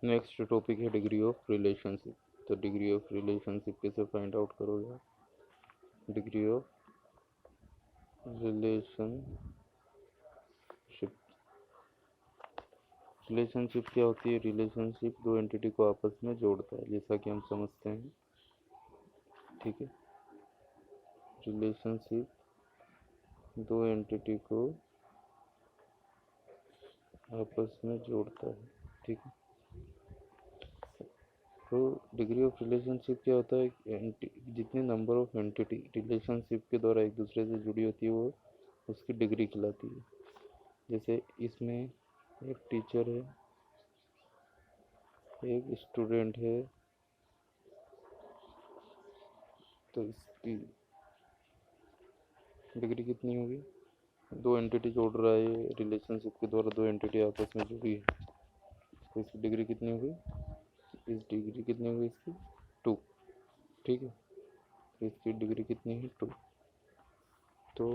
Next topic है degree of relationship. तो degree of relationship कैसे फाइंड आउट करोगे आप? डिग्री ऑफ रिलेशनशिप क्या होती है? रिलेशनशिप दो एंटिटी को आपस में जोड़ता है, जैसा कि हम समझते हैं। ठीक है, रिलेशनशिप दो एंटिटी को आपस में जोड़ता है। ठीक है, तो डिग्री ऑफ रिलेशनशिप क्या होता है? जितने नंबर ऑफ एंटिटी रिलेशनशिप के द्वारा एक दूसरे से जुड़ी होती है वो उसकी डिग्री कहलाती है। जैसे इसमें एक टीचर है, एक स्टूडेंट है, तो इसकी डिग्री कितनी होगी? दो एंटिटी जोड़ रहा है रिलेशनशिप के द्वारा, दो एंटिटी आपस में जुड़ी है, तो इसकी डिग्री कितनी होगी? इस डिग्री कितनी होगी इसकी? 2। ठीक है, तो इसकी डिग्री कितनी है? 2। तो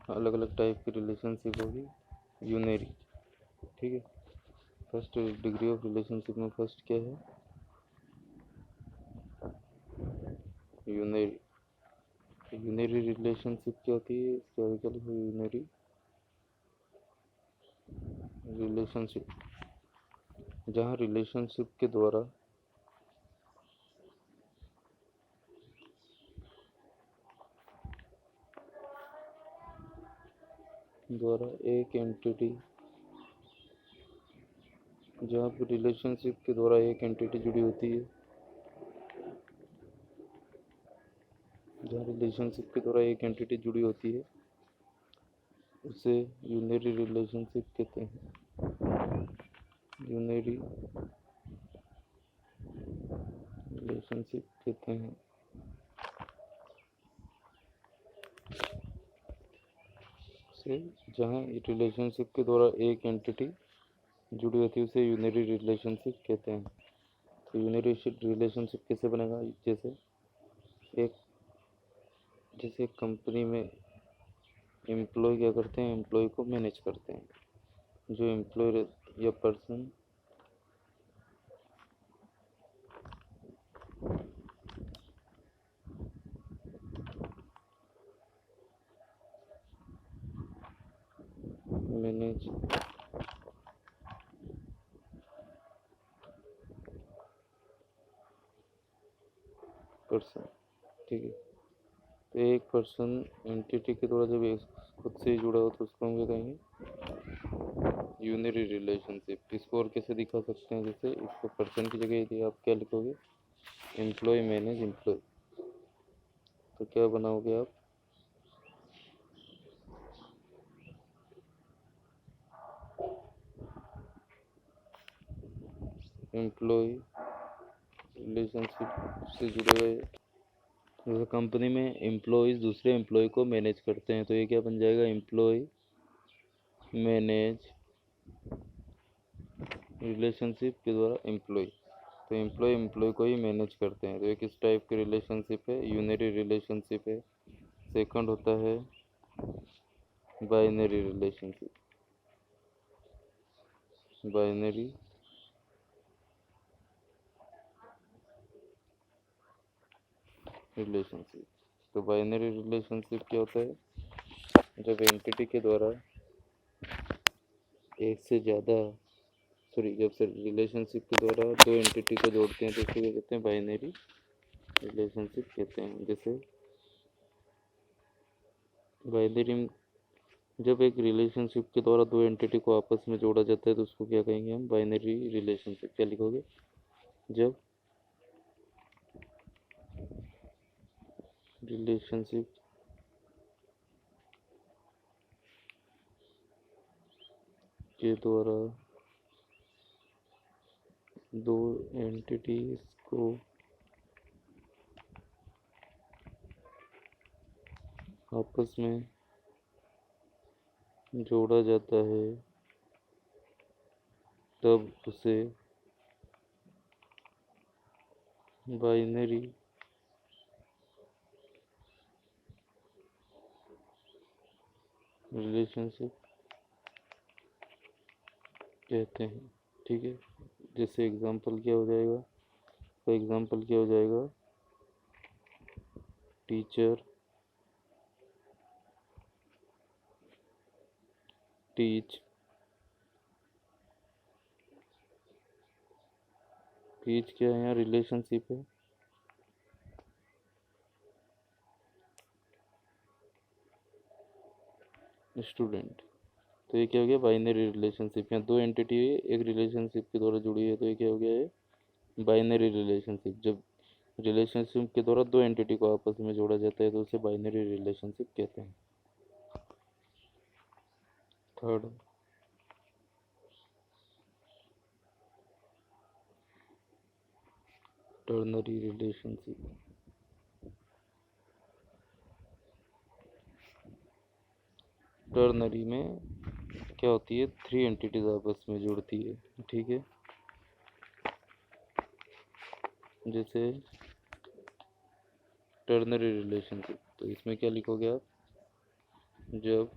अलग अलग टाइप की रिलेशनशिप होगी यूनरी। ठीक है, फर्स्ट डिग्री ऑफ रिलेशनशिप में फर्स्ट क्या है? यूनरी। यूनरी रिलेशनशिप क्या होती है? इसके आगे क्या लिखो? यूनरी रिलेशनशिप, जहाँ रिलेशनशिप के द्वारा एक एंटिटी, जहाँ पर रिलेशनशिप के द्वारा एक एंटिटी जुड़ी होती है, जहाँ रिलेशनशिप के द्वारा एक एंटिटी जुड़ी होती है उसे यूनरी रिलेशनशिप कहते हैं। यूनरी रिलेशनशिप कहते हैं। से जहाँ रिलेशनशिप के द्वारा एक एंटिटी जुड़ी होती है उसे यूनरी रिलेशनशिप कहते हैं। तो यूनरी रिलेशनशिप कैसे बनेगा? एक जैसे एक कंपनी में एम्प्लॉय क्या करते हैं? एम्प्लॉय को मैनेज करते हैं। जो एम्प्लॉय या पर्सन मैनेज पर्सन। ठीक है, तो एक पर्सन एंटिटी के द्वारा जब खुद से ही जुड़ा हो तो उसको हम क्या कहेंगे? Unary relationship. इसको और कैसे दिखा सकते हैं? जैसे इसको पर्सन की जगह यदि आप क्या लिखोगे? एम्प्लॉय मैनेज एम्प्लॉय, तो क्या बनाओगे आप? एम्प्लॉय रिलेशनशिप से जुड़े हुए। जैसे कंपनी में एम्प्लॉयज़ दूसरे एम्प्लॉय को मैनेज करते हैं, तो ये क्या बन जाएगा? एम्प्लॉय मैनेज रिलेशनशिप के द्वारा एम्प्लॉय। तो एम्प्लॉय एम्प्लॉय को ही मैनेज करते हैं, तो ये किस टाइप की रिलेशनशिप है? यूनरी रिलेशनशिप है। सेकंड होता है बाइनरी रिलेशनशिप। Binary relationship. तो बाइनरी रिलेशनशिप क्या होता है? जब एंटिटी के द्वारा एक से ज़्यादा जब से रिलेशनशिप के द्वारा दो एंटिटी को जोड़ते हैं तो उसको क्या कहते हैं? बाइनरी रिलेशनशिप कहते हैं। जैसे बाइनरी, जब एक रिलेशनशिप के द्वारा दो एंटिटी को आपस में जोड़ा जाता है तो उसको क्या कहेंगे हम? Binary relationship. क्या लिखोगे? जब रिलेशनशिप के द्वारा दो एंटिटीज को आपस में जोड़ा जाता है तब उसे बाइनरी रिलेशनशिप कहते हैं। ठीक है, जैसे एग्जाम्पल क्या हो जाएगा, तो एग्जाम्पल क्या हो जाएगा, टीचर टीच, टीच क्या है यहाँ, रिलेशनशिप है, स्टूडेंट। तो ये क्या हो गया, बाइनरी रिलेशनशिप। यहाँ दो एंटिटी है, एक रिलेशनशिप के द्वारा जुड़ी है, तो ये क्या हो गया है, बाइनरी रिलेशनशिप। जब रिलेशनशिप के द्वारा दो एंटिटी को आपस में जोड़ा जाता है तो उसे बाइनरी रिलेशनशिप कहते हैं। Third, ternary relationship. टर्नरी में क्या होती है, थ्री एंटिटीज आपस में जुड़ती है। ठीक है, जैसे टर्नरी रिलेशनशिप, तो इसमें क्या लिखोगे आप, जब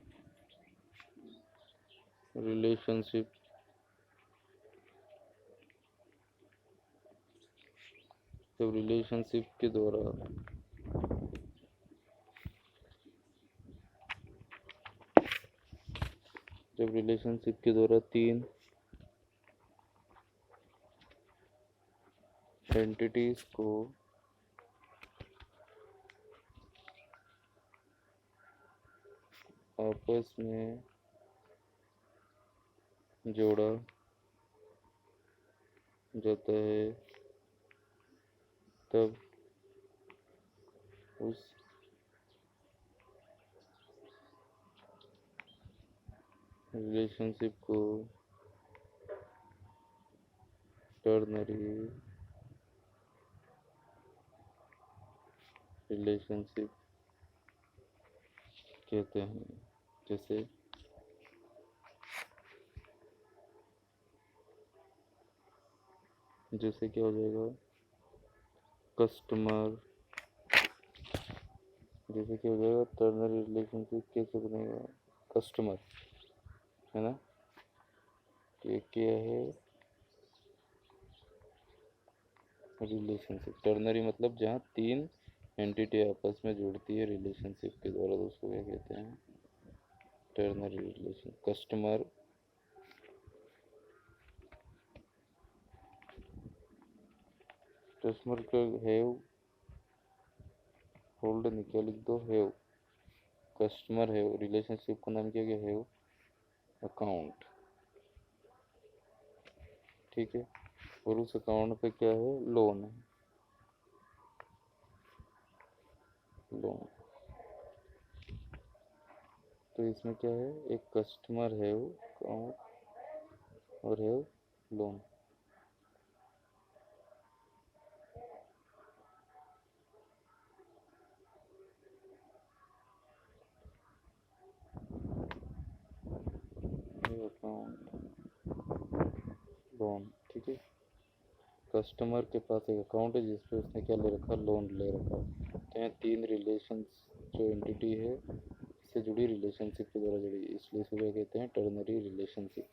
रिलेशनशिप के द्वारा तीन एंटिटीज को आपस में जोड़ा जाता है तब उस रिलेशनशिप को टर्नरी रिलेशनशिप कहते हैं। जैसे क्या हो जाएगा, कस्टमर, जैसे क्या हो जाएगा, टर्नरी रिलेशनशिप कैसे बनेगा, कस्टमर, है ना। ये क्या है, रिलेशनशिप। टर्नरी मतलब जहाँ तीन एंटिटी आपस में जुड़ती है रिलेशनशिप के द्वारा, तो उसको क्या कहते हैं, टर्नरी रिलेशन। कस्टमर का हैव, होल्ड निकल लिख दो, हैव, कस्टमर हैव, रिलेशनशिप का नाम क्या है, हैव अकाउंट। ठीक है, और उस अकाउंट पे क्या है, लोन है, लोन। तो इसमें क्या है, एक कस्टमर है वो अकाउंट और है लोन। Account, loan. ठीक है, कस्टमर के पास एक अकाउंट है जिसपे उसने क्या ले रखा, लोन ले रखा। तो यहाँ तीन रिलेशन, जो एंटिटी है इससे जुड़ी, रिलेशनशिप के द्वारा जुड़ी, इसलिए इसको क्या कहते हैं, टर्नरी रिलेशनशिप।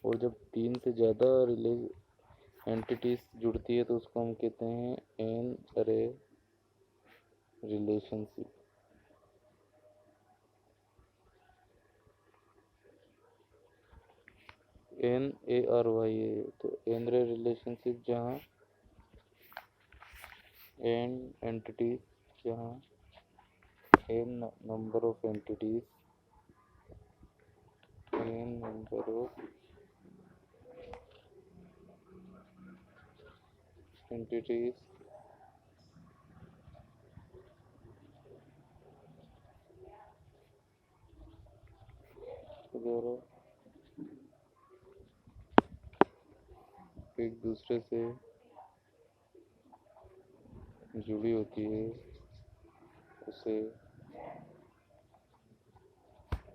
और जब तीन से ज़्यादा एंटिटीज जुड़ती है तो उसको हम कहते हैं एन अरे रिलेशनशिप। NARY, तो एन रे रिलेशनशिप, जहाँ एन एंटिटीज, जहाँ N number of entities, N number of entities द्वारा एक दूसरे से जुड़ी होती है उसे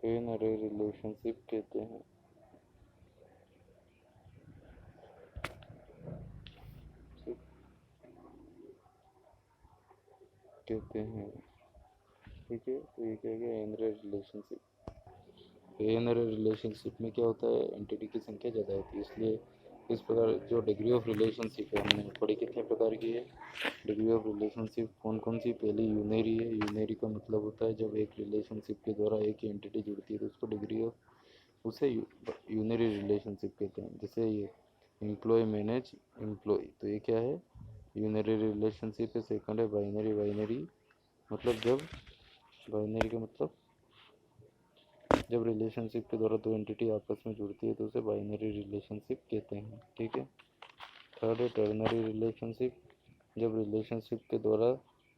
एन अरे रिलेशनशिप कहते हैं। ठीक है, तो ये क्या गया, एन अरे रिलेशनशिप। तो एनरी रिलेशनशिप में क्या होता है, एंटिटी की संख्या ज़्यादा होती है। इसलिए इस प्रकार जो डिग्री ऑफ रिलेशनशिप है हमने पढ़ी कितने प्रकार की है। डिग्री ऑफ रिलेशनशिप कौन कौन सी, पहली यूनरी है। यूनरी का मतलब होता है जब एक रिलेशनशिप के द्वारा एक ही एंटिटी जुड़ती है तो उसको डिग्री ऑफ, उसे यूनरी रिलेशनशिप कहते हैं। जैसे ये एम्प्लॉय मैनेज एम्प्लॉय, तो ये क्या है, यूनरी रिलेशनशिप है। सेकंड है बाइनरी। बाइनरी मतलब जब, बाइनरी का मतलब जब रिलेशनशिप के द्वारा दो एंटिटी आपस में जुड़ती है तो उसे बाइनरी रिलेशनशिप कहते हैं, ठीक है। थर्ड है टर्नरी रिलेशनशिप, जब रिलेशनशिप के द्वारा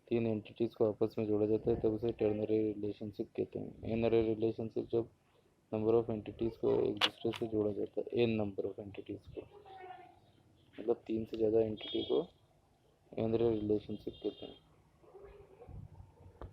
तीन एंटिटीज़ को आपस में जोड़ा जाता है तब उसे टर्नरी रिलेशनशिप कहते हैं। एनरी रिलेशनशिप जब नंबर ऑफ एंटिटीज़ को एक दूसरे से जोड़ा जाता है, एन नंबर ऑफ एंटिटीज़ को, मतलब तीन से ज़्यादा एंटिटी को एनरी रिलेशनशिप कहते हैं।